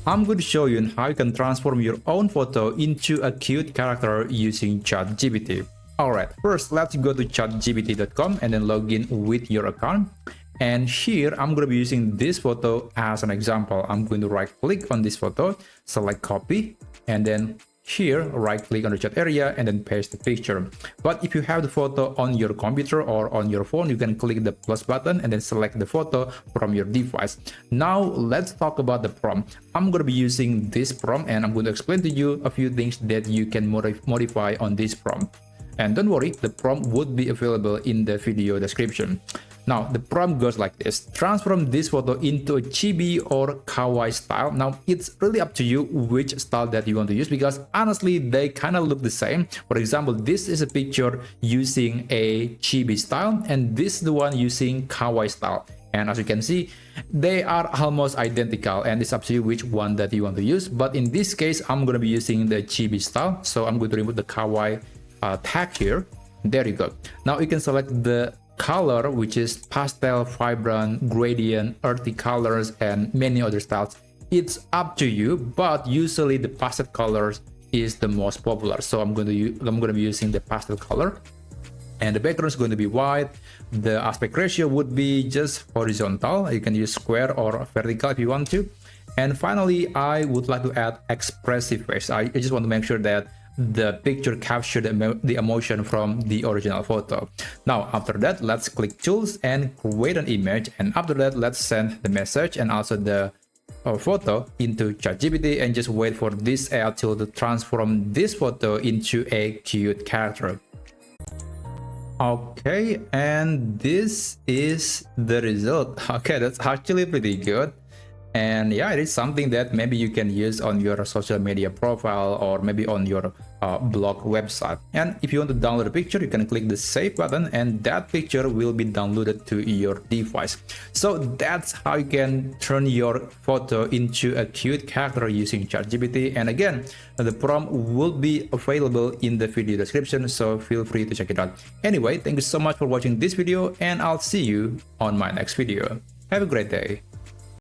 I'm going to show you how you can transform your own photo into a cute character using ChatGPT. Alright, first let's go to chatgpt.com and then log in with your account. And here I'm going to be using this photo as an example. I'm going to right click on this photo, select copy, and then here right click on the chat area and then paste the picture. But if you have the photo on your computer or on your phone, you can click the plus button and then select the photo from your device. Now let's talk about the prompt. I'm going to be using this prompt and I'm going to explain to you a few things that you can modify on this prompt. And don't worry, the prompt would be available in the video description. Now, the prompt goes like this. Transform this photo into a Chibi or Kawaii style. Now, it's really up to you which style that you want to use because honestly, they kind of look the same. For example, this is a picture using a Chibi style and this is the one using Kawaii style. And as you can see, they are almost identical and it's up to you which one that you want to use. But in this case, I'm going to be using the Chibi style. So I'm going to remove the Kawaii tag here. There you go. Now you can select the color, which is pastel, vibrant, gradient, earthy colors, and many other styles. It's up to you, but usually the pastel colors is the most popular. So I'm going to be using the pastel color, and the background is going to be white. The aspect ratio would be just horizontal. You can use square or vertical if you want to. And finally, I would like to add expressive face. I just want to make sure that the picture captured the emotion from the original photo. Now after that, let's click tools and create an image, and after that let's send the message and also the photo into ChatGPT and just wait for this AI tool to transform this photo into a cute character. Okay, and this is the result. Okay, that's actually pretty good. And yeah, it is something that maybe you can use on your social media profile or maybe on your blog website. And if you want to download a picture, you can click the save button and that picture will be downloaded to your device. So that's how you can turn your photo into a cute character using ChatGPT. And again, the prompt will be available in the video description, so feel free to check it out. Anyway, thank you so much for watching this video and I'll see you on my next video. Have a great day.